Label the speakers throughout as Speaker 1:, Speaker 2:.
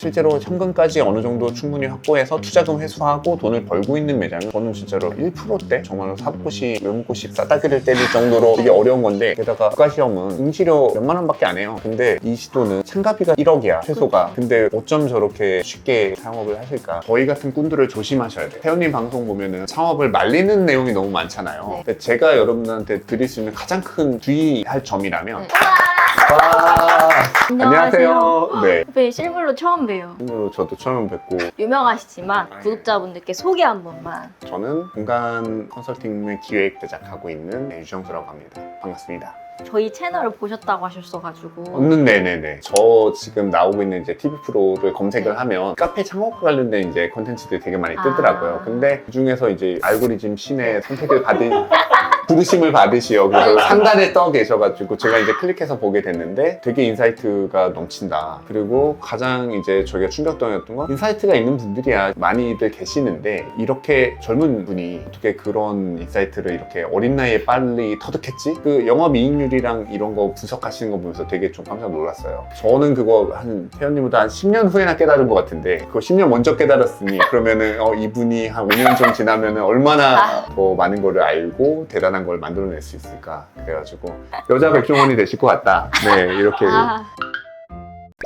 Speaker 1: 실제로 현금까지 어느 정도 충분히 확보해서 투자금 회수하고 돈을 벌고 있는 매장은 저는 진짜로 1%대 정말로 사법고시 외국고시 싸다기를 때릴 정도로 되게 어려운 건데, 게다가 국가시험은 응시료 몇만 원밖에 안 해요. 근데 이 시도는 참가비가 1억이야 최소가. 근데 어쩜 저렇게 쉽게 창업을 하실까? 저희 같은 꾼들을 조심하셔야 돼요. 태연님 방송 보면은 창업을 말리는 내용이 너무 많잖아요.
Speaker 2: 네.
Speaker 1: 근데 제가 여러분한테 드릴 수 있는 가장 큰 주의할 점이라면 안녕하세요. 네.
Speaker 2: 네, 실물로 처음 봬요.
Speaker 1: 오늘 저도 처음 뵙고,
Speaker 2: 유명하시지만
Speaker 1: 예.
Speaker 2: 구독자분들께 소개 한 번만.
Speaker 1: 저는 공간 컨설팅의 기획 제작하고 있는 유정수라고 합니다. 반갑습니다.
Speaker 2: 저희 채널을 보셨다고 하셨어가지고.
Speaker 1: 네네네. 저 지금 나오고 있는 이제 TV 프로를 검색을
Speaker 2: 네.
Speaker 1: 하면 카페 창업 관련된 이제 컨텐츠들이 되게 많이 뜨더라고요.
Speaker 2: 아.
Speaker 1: 근데 그 중에서 이제 알고리즘 신의 선택을 받은 부르심을 받으시어 그래서 상단에 떠 계셔가지고 제가 이제 클릭해서 보게 됐는데 되게 인사이트가 넘친다. 그리고 가장 이제 저희가 충격적이었던 건 인사이트가 있는 분들이야 많이들 계시는데 이렇게 젊은 분이 어떻게 그런 인사이트를 이렇게 어린 나이에 빨리 터득했지? 그 영업이익률이랑 이런 거 분석하시는 거 보면서 되게 좀 깜짝 놀랐어요. 저는 그거 한 태연님보다 한 10년 후에나 깨달은 것 같은데 그거 10년 먼저 깨달았으니 그러면은 이분이 한 5년 좀 지나면은 얼마나 더 많은 거를 알고 대단한 걸 만들어낼 수 있을까. 그래가지고 여자 백종원이 되실 것 같다. 네, 이렇게.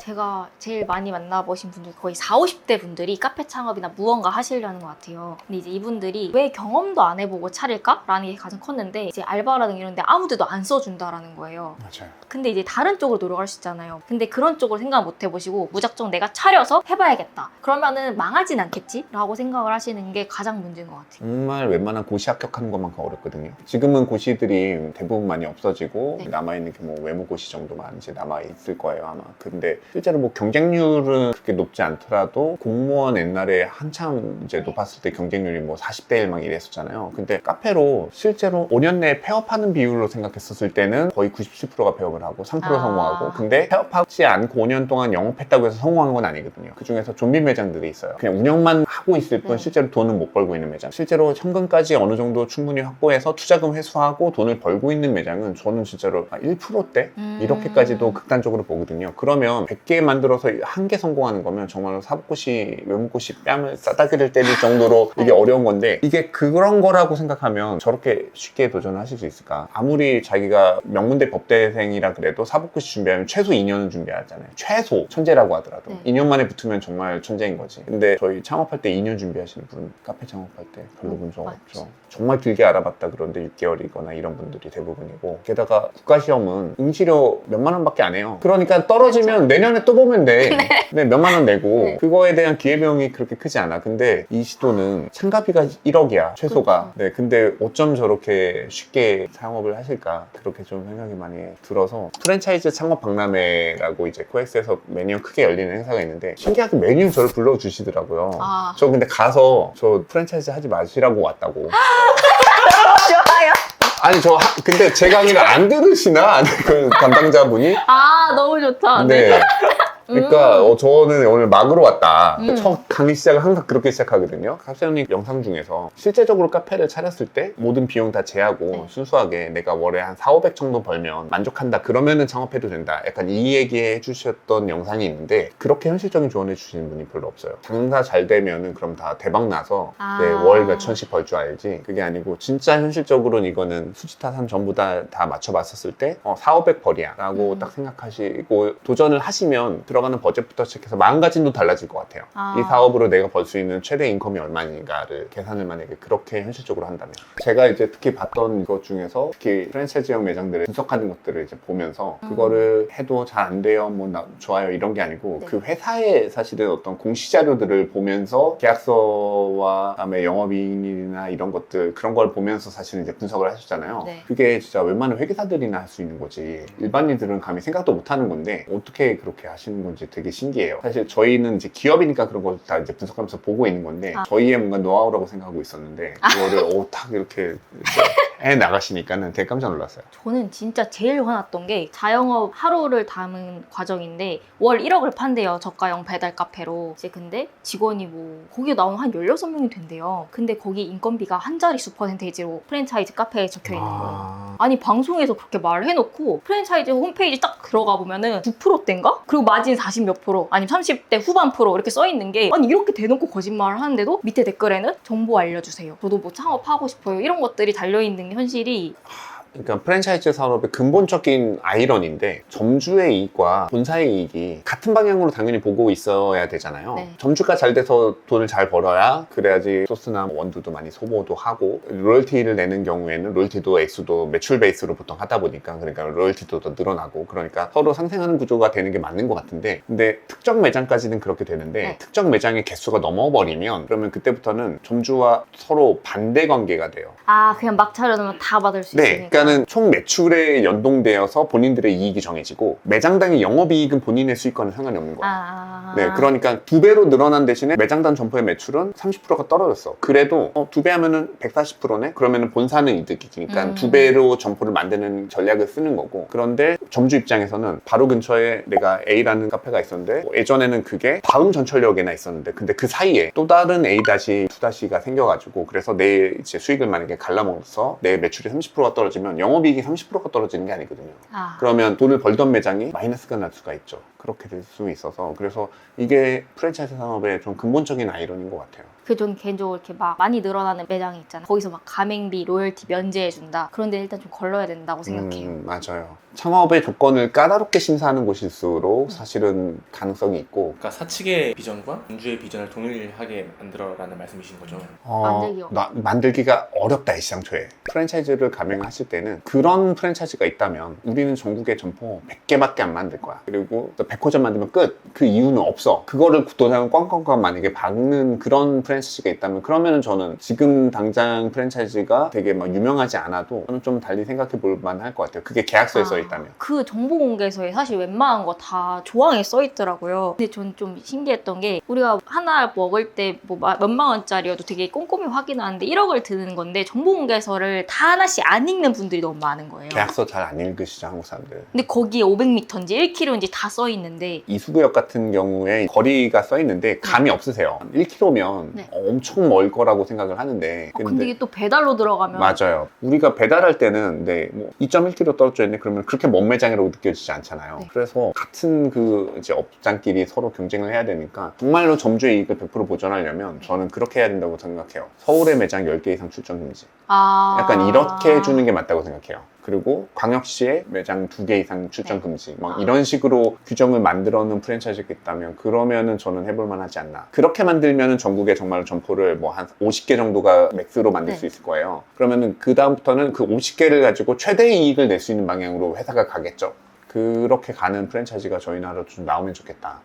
Speaker 2: 제가 제일 많이 만나보신 분들 거의 40, 50대 분들이 카페 창업이나 무언가 하시려는 것 같아요. 근데 이제 이분들이 왜 경험도 안 해보고 차릴까? 라는 게 가장 컸는데 이제 알바라든 이런 데 아무 데도 안 써준다라는 거예요.
Speaker 1: 맞아요.
Speaker 2: 근데 이제 다른 쪽으로 노력할 수 있잖아요. 근데 그런 쪽으로 생각 못 해보시고 무작정 내가 차려서 해봐야겠다. 그러면은 망하진 않겠지? 라고 생각을 하시는 게 가장 문제인 것 같아요.
Speaker 1: 정말 웬만한 고시 합격하는 것만큼 어렵거든요. 지금은 고시들이 대부분 많이 없어지고
Speaker 2: 네.
Speaker 1: 남아있는 게 뭐 외무고시 정도만 이제 남아있을 거예요 아마. 근데 실제로 뭐 경쟁률은 그렇게 높지 않더라도 공무원 옛날에 한참 이제 높았을 때 경쟁률이 뭐 40대 1 막 이랬었잖아요. 근데 카페로 실제로 5년 내에 폐업하는 비율로 생각했었을 때는 거의 97%가 폐업을 하고 3% 성공하고, 근데 폐업하지 않고 5년 동안 영업했다고 해서 성공한 건 아니거든요. 그 중에서 좀비 매장들이 있어요. 그냥 운영만 하고 있을 뿐 실제로 돈은 못 벌고 있는 매장. 실제로 현금까지 어느 정도 충분히 확보해서 투자금 회수하고 돈을 벌고 있는 매장은 저는 진짜로 1%대? 이렇게까지도 극단적으로 보거든요. 그러면 100개 만들어서 1개 성공하는 거면 정말로 사법고시, 외국고시 뺨을 싸다기를 때릴 정도로 이게 어려운 건데, 이게 그런 거라고 생각하면 저렇게 쉽게 도전하실 수 있을까? 아무리 자기가 명문대 법대생이라 그래도 사법고시 준비하면 최소 2년은 준비하잖아요. 최소 천재라고 하더라도
Speaker 2: 네.
Speaker 1: 2년 만에 붙으면 정말 천재인 거지. 근데 저희 창업할 때 2년 준비하시는 분, 카페 창업할 때 별로 본 적
Speaker 2: 맞지.
Speaker 1: 없죠. 정말 길게 알아봤다 그런데 6개월이거나 이런 분들이 대부분이고, 게다가 국가시험은 응시료 몇만 원밖에 안 해요. 그러니까 떨어지면 내년에 또 보면 돼. 네, 몇만 원 내고
Speaker 2: 네.
Speaker 1: 그거에 대한 기회비용이 그렇게 크지 않아. 근데 이 시도는 참가비가 1억이야 최소가.
Speaker 2: 그렇죠.
Speaker 1: 네, 근데 어쩜 저렇게 쉽게 창업을 하실까, 그렇게 좀 생각이 많이 들어서. 프랜차이즈 창업 박람회라고 이제 코엑스에서 매년 크게 열리는 행사가 있는데 신기하게 매년 저를 불러주시더라고요. 저 근데 가서 저 프랜차이즈 하지 마시라고 왔다고.
Speaker 2: 좋아요.
Speaker 1: 아니 근데 제 강의를 안 들으시나? 아니 그 담당자분이.
Speaker 2: 너무 좋다.
Speaker 1: 네. 그러니까 저는 오늘 막으로 왔다.
Speaker 2: 음.
Speaker 1: 첫 강의 시작을 항상 그렇게 시작하거든요. 갑자기 영상 중에서 실제적으로 카페를 차렸을 때 모든 비용 다 제하고
Speaker 2: 네.
Speaker 1: 순수하게 내가 월에 한 4, 500 정도 벌면 만족한다. 그러면은 창업해도 된다. 약간 이 얘기 해주셨던 영상이 있는데 그렇게 현실적인 조언해 주시는 분이 별로 없어요. 장사 잘 되면은 그럼 다 대박 나서 네, 월 몇천씩 벌 줄 알지. 그게 아니고 진짜 현실적으로는 이거는 수지타산 전부 다 맞춰봤었을 때 4, 500 벌이야 라고 딱 생각하시고 도전을 하시면 들어가는 버젯부터 시작해서 마음가짐도 달라질 것 같아요. 이 사업으로 내가 벌 수 있는 최대 인컴이 얼마인가를 계산을 만약에 그렇게 현실적으로 한다면. 제가 이제 특히 봤던 것 중에서 특히 프랜차이즈형 매장들을 분석하는 것들을 이제 보면서 그거를 해도 잘 안 돼요, 좋아요 이런 게 아니고
Speaker 2: 네.
Speaker 1: 그 회사의 사실은 어떤 공시 자료들을 보면서 계약서와 그다음에 영업이익률이나 이런 것들 그런 걸 보면서 사실은 이제 분석을 하셨잖아요.
Speaker 2: 네.
Speaker 1: 그게 진짜 웬만한 회계사들이나 할 수 있는 거지 일반인들은 감히 생각도 못 하는 건데 어떻게 그렇게 하시는 건지 되게 신기해요. 사실 저희는 이제 기업이니까 그런 걸 다 이제 분석하면서 보고 있는 건데 저희의 뭔가 노하우라고 생각하고 있었는데 그거를 딱 이렇게 해 나가시니까는 되게 깜짝 놀랐어요.
Speaker 2: 저는 진짜 제일 화났던 게 자영업 하루를 담은 과정인데 월 1억을 판대요. 저가형 배달 카페로. 이제 근데 직원이 뭐 거기에 나오면 한 16명이 된대요. 근데 거기 인건비가 한 자릿수 퍼센테이지로 프랜차이즈 카페에 적혀 있는 거예요. 아니 방송에서 그렇게 말을 해놓고 프랜차이즈 홈페이지 딱 들어가 보면은 9%대인가? 그리고 마진 40 몇 프로 아니면 30대 후반 프로 이렇게 써 있는 게 아니 이렇게 대놓고 거짓말을 하는데도 밑에 댓글에는 정보 알려주세요. 저도 뭐 창업하고 싶어요. 이런 것들이 달려있는 게 현실이
Speaker 1: 그러니까 프랜차이즈 산업의 근본적인 아이러니인데 점주의 이익과 본사의 이익이 같은 방향으로 당연히 보고 있어야 되잖아요.
Speaker 2: 네.
Speaker 1: 점주가 잘 돼서 돈을 잘 벌어야 그래야지 소스나 원두도 많이 소모도 하고 로열티를 내는 경우에는 로열티도 액수도 매출 베이스로 보통 하다 보니까 그러니까 로열티도 더 늘어나고 그러니까 서로 상생하는 구조가 되는 게 맞는 것 같은데 근데 특정 매장까지는 그렇게 되는데
Speaker 2: 네.
Speaker 1: 특정 매장의 개수가 넘어버리면 그러면 그때부터는 점주와 서로 반대 관계가 돼요.
Speaker 2: 아 그냥 막 차려놓으면 다 받을 수
Speaker 1: 네,
Speaker 2: 있으니까
Speaker 1: 그러니까는 총 매출에 연동되어서 본인들의 이익이 정해지고 매장당의 영업이익은 본인의 수익과는 상관이 없는 거예요. 네, 그러니까 2배로 늘어난 대신에 매장당 점포의 매출은 30%가 떨어졌어. 그래도 2배 하면은 140%네? 그러면은 본사는 이득이니까 2배로 점포를 만드는 전략을 쓰는 거고. 그런데 점주 입장에서는 바로 근처에 내가 A라는 카페가 있었는데 뭐 예전에는 그게 다음 전철역에나 있었는데 근데 그 사이에 또 다른 A-2-가 생겨가지고 그래서 내 이제 수익을 만약에 갈라먹어서 내 매출이 30%가 떨어지면 영업이익이 30%가 떨어지는 게 아니거든요. 그러면 돈을 벌던 매장이 마이너스가 날 수가 있죠. 그렇게 될 수 있어서 그래서 이게 프랜차이즈 산업의 좀 근본적인 아이러니인 것 같아요.
Speaker 2: 그 전 개인적으로 이렇게 막 많이 늘어나는 매장이 있잖아요. 거기서 막 가맹비, 로열티 면제해준다. 그런데 일단 좀 걸러야 된다고 생각해요.
Speaker 1: 맞아요. 창업의 조건을 까다롭게 심사하는 곳일수록 사실은 가능성이 있고
Speaker 3: 그러니까 사측의 비전과 점주의 비전을 동일하게 만들어라는 말씀이신 거죠.
Speaker 2: 만들기요.
Speaker 1: 만들기가 어렵다, 시장초에. 프랜차이즈를 가맹하실 때는 그런 프랜차이즈가 있다면 우리는 전국에 점포 100개밖에 안 만들 거야. 그리고 백화점 만들면 끝. 그 이유는 없어. 그거를 도장을 꽝꽝꽝 만약에 박는 그런 프랜차이즈가 있다면 그러면은 저는 지금 당장 프랜차이즈가 되게 막 유명하지 않아도 저는 좀 달리 생각해 볼 만할 것 같아요. 그게 계약서에 써 있다면.
Speaker 2: 그 정보 공개서에 사실 웬만한 거 다 조항에 써 있더라고요. 근데 전 좀 신기했던 게 우리가 하나 먹을 때 뭐 몇만 원짜리여도 되게 꼼꼼히 확인하는데 1억을 드는 건데 정보 공개서를 다 하나씩 안 읽는 분들이 너무 많은 거예요.
Speaker 1: 계약서 잘 안 읽으시죠, 한국 사람들.
Speaker 2: 근데 거기에 500m인지 1km인지 다 써 있는데
Speaker 1: 이수구역 같은 경우에 거리가 써 있는데 감이 없으세요. 1km면
Speaker 2: 네.
Speaker 1: 엄청 멀 거라고 생각을 하는데
Speaker 2: 근데 이게 또 배달로 들어가면
Speaker 1: 맞아요. 우리가 배달할 때는 뭐 2.1km 떨어져 있네 그러면 그렇게 먼 매장이라고 느껴지지 않잖아요.
Speaker 2: 네.
Speaker 1: 그래서 같은 그 이제 업장끼리 서로 경쟁을 해야 되니까 정말로 점주의 이익을 100% 보전하려면 저는 그렇게 해야 된다고 생각해요. 서울의 매장 10개 이상 출점 금지. 약간 이렇게 해주는 게 맞다고 생각해요. 그리고 광역시에 매장 2개 이상 출점 금지 막 이런 식으로 규정을 만들어 놓은 프랜차이즈가 있다면 그러면은 저는 해볼 만하지 않나. 그렇게 만들면은 전국에 정말 점포를 뭐 한 50개 정도가 맥스로 만들 수 있을 거예요. 그러면은 그 다음부터는 그 50개를 가지고 최대 이익을 낼 수 있는 방향으로 회사가 가겠죠. 그렇게 가는 프랜차이즈가 저희 나라로 좀 나오면 좋겠다.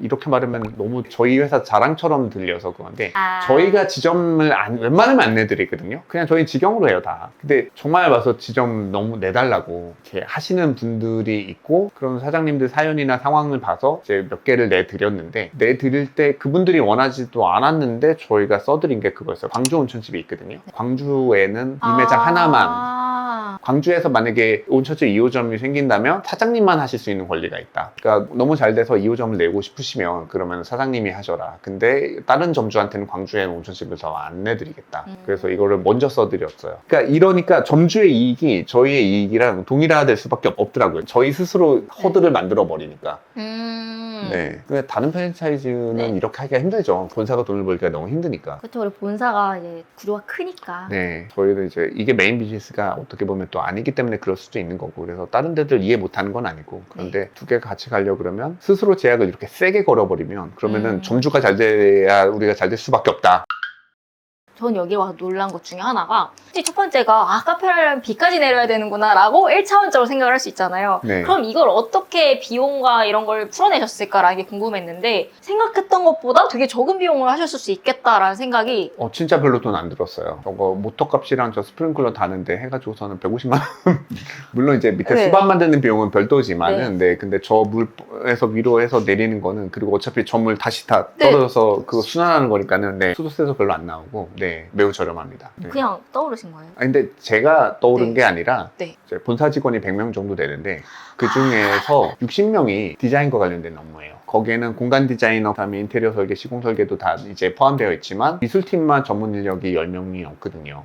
Speaker 1: 이렇게 말하면 너무 저희 회사 자랑처럼 들려서 그런데 저희가 지점을 웬만하면 안 내드리거든요. 그냥 저희 직영으로 해요 다. 근데 정말 와서 지점 너무 내달라고 이렇게 하시는 분들이 있고 그런 사장님들 사연이나 상황을 봐서 이제 몇 개를 내드렸는데 내드릴 때 그분들이 원하지도 않았는데 저희가 써드린 게 그거였어요. 광주 온천집이 있거든요. 광주에는 이 매장 하나만 광주에서 만약에 온천집 2호점이 생긴다면 사장님만 하실 수 있는 권리가 있다. 그러니까 너무 잘 돼서 2호점을 내고 싶으시면 그러면 사장님이 하셔라. 근데 다른 점주한테는 광주에 온천집을 더 안 내드리겠다. 그래서 이거를 먼저 써드렸어요. 그러니까 이러니까 점주의 이익이 저희의 이익이랑 동일화될 수밖에 없더라고요. 저희 스스로 허들을 만들어 버리니까. 네. 근데 다른 프랜차이즈는 이렇게 하기가 힘들죠. 본사가 돈을 벌기가 너무 힘드니까.
Speaker 2: 그렇죠. 우리 본사가 이제 구조가 크니까.
Speaker 1: 네. 저희도 이제 이게 메인 비즈니스가 어떻게 보면 또 아니기 때문에 그럴 수도 있는 거고. 그래서 다른 데들 이해 못하는 건 아니고. 그런데 두 개가 같이 가려고 그러면 스스로 제약을 이렇게 세게 걸어버리면 그러면은 점주가 잘 돼야 우리가 잘 될 수밖에 없다.
Speaker 2: 전 여기 와서 놀란 것 중에 하나가 첫 번째가 카페를 하려면 비까지 내려야 되는구나 라고 1차원적으로 생각을 할 수 있잖아요.
Speaker 1: 네.
Speaker 2: 그럼 이걸 어떻게 비용과 이런 걸 풀어내셨을까라는 게 궁금했는데 생각했던 것보다 되게 적은 비용을 하셨을 수 있겠다라는 생각이
Speaker 1: 진짜 별로 돈 안 들었어요. 저거 모터값이랑 저 스프링클러 다는데 해가지고서는 150만 원. 물론 이제 밑에 수반 만드는 비용은 별도지만은 근데 저 물에서 위로 해서 내리는 거는 그리고 어차피 저 물 다시 다 떨어져서 그거 순환하는 거니까는 수도세도 별로 안 나오고 네, 매우 저렴합니다. 네.
Speaker 2: 그냥 떠오르신 거예요?
Speaker 1: 아니, 근데 제가 떠오른
Speaker 2: 네.
Speaker 1: 게 아니라
Speaker 2: 네.
Speaker 1: 이제 본사 직원이 100명 정도 되는데 그 중에서 60명이 디자인과 관련된 업무예요. 거기에는 공간 디자이너, 그다음에 인테리어 설계, 시공 설계도 다 이제 포함되어 있지만 미술팀만 전문 인력이 10명이 없거든요.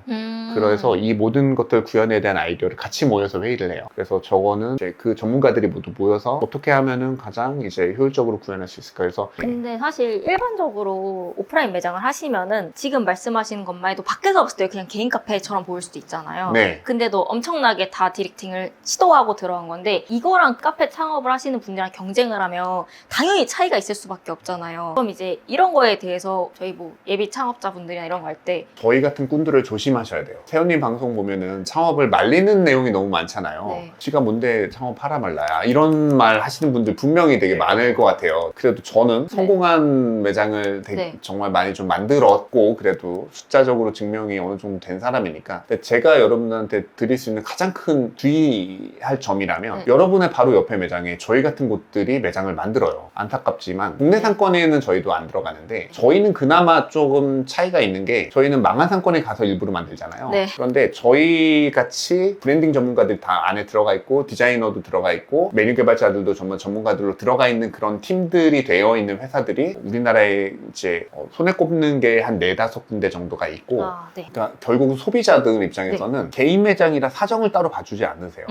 Speaker 1: 그래서 이 모든 것들 구현에 대한 아이디어를 같이 모여서 회의를 해요. 그래서 저거는 이제 그 전문가들이 모두 모여서 어떻게 하면은 가장 이제 효율적으로 구현할 수 있을까 해서
Speaker 2: 근데 사실 일반적으로 오프라인 매장을 하시면은 지금 말씀하시는 것만 해도 밖에서 봤을 때 그냥 개인 카페처럼 보일 수도 있잖아요.
Speaker 1: 네.
Speaker 2: 근데도 엄청나게 다 디렉팅을 시도하고 들어간 건데 이거랑 카페 창업을 하시는 분들이랑 경쟁을 하면 당연히 차이가 있을 수밖에 없잖아요. 그럼 이제 이런 거에 대해서 저희 뭐 예비 창업자분들이나 이런 거 할 때
Speaker 1: 저희 같은 꾼들을 조심하셔야 돼요. 세훈님 방송 보면은 창업을 말리는 내용이 너무 많잖아요.
Speaker 2: 네.
Speaker 1: 지가 뭔데 창업하라 말라야 이런 말 하시는 분들 분명히 되게 많을 것 같아요. 그래도 저는 성공한 매장을 되게
Speaker 2: 네.
Speaker 1: 정말 많이 좀 만들었고 그래도 숫자적으로 증명이 어느 정도 된 사람이니까 근데 제가 여러분들한테 드릴 수 있는 가장 큰 주의할 점이라면
Speaker 2: 네.
Speaker 1: 여러분의 바로 옆에 매장에 저희 같은 곳들이 매장을 만들어요. 안타깝지만 국내 상권에는 저희도 안 들어가는데 저희는 그나마 조금 차이가 있는 게 저희는 망한 상권에 가서 일부러 만들잖아요.
Speaker 2: 네.
Speaker 1: 그런데 저희 같이 브랜딩 전문가들이 다 안에 들어가 있고 디자이너도 들어가 있고 메뉴 개발자들도 전문 전문가들로 들어가 있는 그런 팀들이 되어 있는 회사들이 우리나라에 이제 손에 꼽는 게 한 4-5군데 정도가 있고
Speaker 2: 네.
Speaker 1: 그러니까 결국 소비자들 입장에서는 개인 매장이라 사정을 따로 봐주지 않으세요.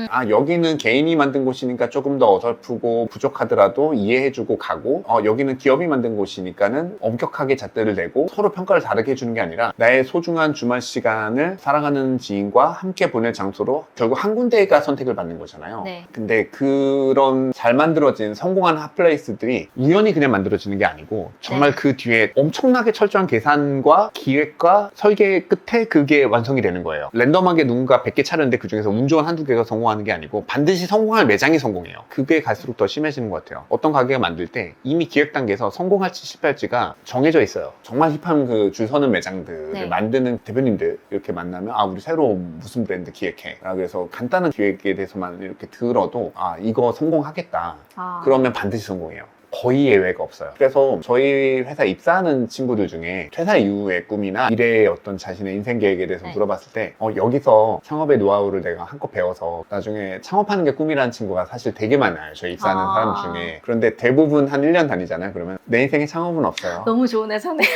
Speaker 1: 아 여기는 개인이 만든 곳이니까 조금 더 어설프고 부족하더라도 이해해주고 가고 여기는 기업이 만든 곳이니까는 엄격하게 잣대를 내고 서로 평가를 다르게 해주는 게 아니라 나의 소중한 주말 시간을 사랑하는 지인과 함께 보낼 장소로 결국 한 군데가 선택을 받는 거잖아요.
Speaker 2: 네.
Speaker 1: 근데 그런 잘 만들어진 성공한 핫플레이스들이 우연히 그냥 만들어지는 게 아니고 정말
Speaker 2: 네.
Speaker 1: 그 뒤에 엄청나게 철저한 계산과 기획과 설계 끝에 그게 완성이 되는 거예요. 랜덤하게 누군가 100개 차렸는데 그 중에서 운 좋은 한두 개가 성공하는 게 아니고 반드시 성공할 매장이 성공해요. 그게 갈수록 더 심해지는 것 같아요. 어떤 가게가 만들 때 이미 기획 단계에서 성공할지 실패할지가 정해져 있어요. 정말 힙한 그 줄 서는 매장들을
Speaker 2: 네.
Speaker 1: 만드는 대표님들 이렇게 만나면 우리 새로 무슨 브랜드 기획해. 그래서 간단한 기획에 대해서만 이렇게 들어도 이거 성공하겠다. 그러면 반드시 성공해요. 거의 예외가 없어요. 그래서 저희 회사 입사하는 친구들 중에 퇴사 이후의 꿈이나 미래의 어떤 자신의 인생 계획에 대해서
Speaker 2: 네.
Speaker 1: 물어봤을 때 여기서 창업의 노하우를 내가 한껏 배워서 나중에 창업하는 게 꿈이라는 친구가 사실 되게 많아요. 저희 입사하는 사람 중에. 그런데 대부분 한 1년 다니잖아요. 그러면 내 인생에 창업은 없어요.
Speaker 2: 너무 좋은 회사네요.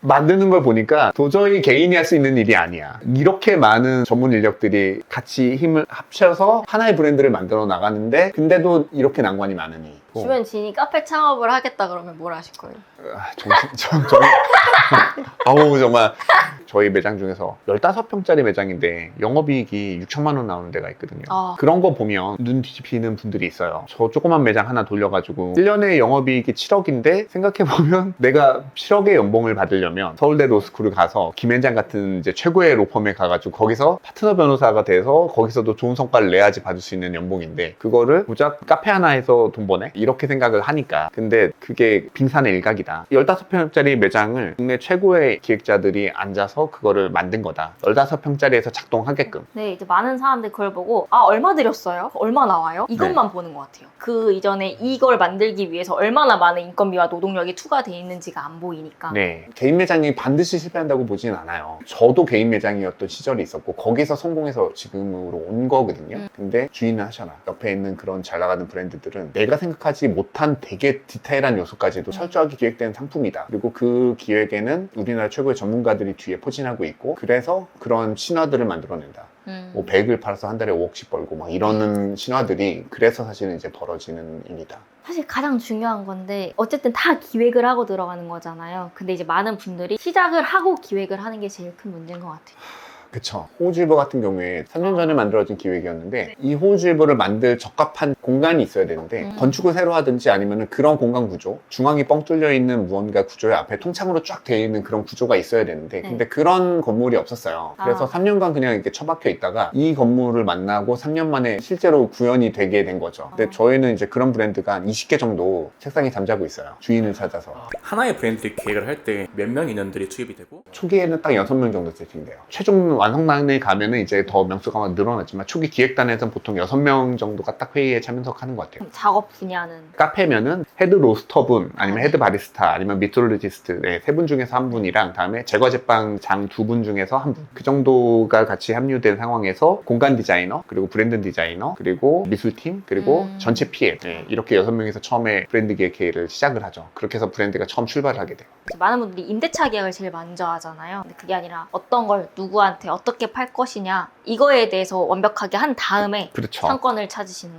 Speaker 1: 만드는 걸 보니까 도저히 개인이 할 수 있는 일이 아니야. 이렇게 많은 전문 인력들이 같이 힘을 합쳐서 하나의 브랜드를 만들어 나가는데 근데도 이렇게 난관이 많으니
Speaker 2: 주변 지인이 카페 창업을 하겠다 그러면 뭘 하실 거예요?
Speaker 1: 정말 저희 매장 중에서 15평짜리 매장인데 영업이익이 6천만 원 나오는 데가 있거든요. 그런 거 보면 눈 뒤집히는 분들이 있어요. 저 조그만 매장 하나 돌려가지고 1년에 영업이익이 7억인데 생각해보면 내가 7억의 연봉을 받으려면 서울대 로스쿨을 가서 김현장 같은 이제 최고의 로펌에 가가지고 거기서 파트너 변호사가 돼서 거기서도 좋은 성과를 내야지 받을 수 있는 연봉인데 그거를 고작 카페 하나 해서 돈 버네? 이렇게 생각을 하니까 근데 그게 빙산의 일각이다. 15평짜리 매장을 국내 최고의 기획자들이 앉아서 그거를 만든 거다. 15평짜리에서 작동하게끔.
Speaker 2: 네, 이제 많은 사람들이 그걸 보고 얼마 들였어요? 얼마 나와요? 이것만 보는 것 같아요. 그 이전에 이걸 만들기 위해서 얼마나 많은 인건비와 노동력이 투과되어 있는지가 안 보이니까.
Speaker 1: 네, 개인 매장이 반드시 실패한다고 보진 않아요. 저도 개인 매장이었던 시절이 있었고 거기서 성공해서 지금으로 온 거거든요. 근데 주의는 하셔라. 옆에 있는 그런 잘 나가는 브랜드들은 내가 생각하지 못한 되게 디테일한 요소까지도 철저하게 기획된 상품이다. 그리고 그 기획에는 우리나라 최고의 전문가들이 뒤에 포진하고 있고 그래서 그런 신화들을 만들어낸다. 뭐 100을 팔아서 한 달에 5억씩 벌고 막 이러는 신화들이 그래서 사실은 이제 벌어지는 일이다.
Speaker 2: 사실 가장 중요한 건데 어쨌든 다 기획을 하고 들어가는 거잖아요. 근데 이제 많은 분들이 시작을 하고 기획을 하는 게 제일 큰 문제인 것 같아요.
Speaker 1: 그쵸. 호우주의보 같은 경우에 3년 전에 만들어진 기획이었는데 이 호우주의보를 만들 적합한 공간이 있어야 되는데 건축을 새로 하든지 아니면 그런 공간 구조 중앙이 뻥 뚫려 있는 무언가 구조의 앞에 통창으로 쫙 되어 있는 그런 구조가 있어야 되는데 근데 그런 건물이 없었어요. 그래서 3년간 그냥 이렇게 처박혀 있다가 이 건물을 만나고 3년 만에 실제로 구현이 되게 된 거죠. 근데 저희는 이제 그런 브랜드가 한 20개 정도 책상에 잠자고 있어요. 주인을 찾아서.
Speaker 3: 하나의 브랜드를 기획을 할 때 몇 명 인원들이 투입이 되고
Speaker 1: 초기에는 딱 6명 정도 세팅돼요. 최종 완성단에 가면은 이제 더 명수가 막 늘어났지만 초기 기획단에서는 보통 6명 정도가 딱 회의에 참석하는 것 같아요.
Speaker 2: 작업 분야는
Speaker 1: 카페면은 헤드 로스터분 아니면 헤드 바리스타 아니면 미트롤로지스트 네, 3분 중에서 1분이랑 다음에 제과 제빵 장 2분 중에서 1분 그 정도가 같이 합류된 상황에서 공간 디자이너 그리고 브랜드 디자이너 그리고 미술팀 그리고 전체 PM 네, 이렇게 6명이서 처음에 브랜드 기획 회의를 시작을 하죠. 그렇게 해서 브랜드가 처음 출발을 하게 돼요.
Speaker 2: 많은 분들이 임대차 계약을 제일 먼저 하잖아요. 근데 그게 아니라 어떤 걸 누구한테 어떻게 팔 것이냐 이거에 대해서 완벽하게 한 다음에
Speaker 1: 그렇죠.
Speaker 2: 상권을 찾으시는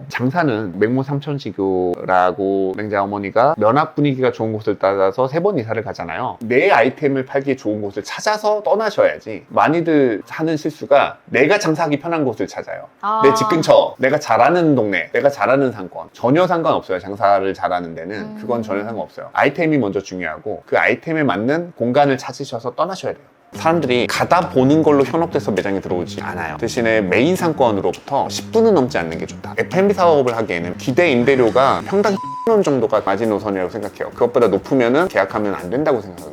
Speaker 1: 장사는 맹모 삼천지교라고 맹자 어머니가 면학 분위기가 좋은 곳을 따라서 3번 이사를 가잖아요. 내 아이템을 팔기 좋은 곳을 찾아서 떠나셔야지. 많이들 하는 실수가 내가 장사하기 편한 곳을 찾아요. 내 집 근처, 내가 잘하는 동네, 내가 잘하는 상권. 전혀 상관없어요. 장사를 잘하는 데는. 그건 전혀 상관없어요. 아이템이 먼저 중요하고 그 아이템에 맞는 공간을 찾으셔서 떠나셔야 돼요. 사람들이 가다 보는 걸로 현혹돼서 매장에 들어오지 않아요. 대신에 메인 상권으로부터 10분은 넘지 않는 게 좋다. F&B 사업을 하기에는 기대 임대료가 평당 10원 정도가 마지노선이라고 생각해요. 그것보다 높으면 계약하면 안 된다고 생각해요.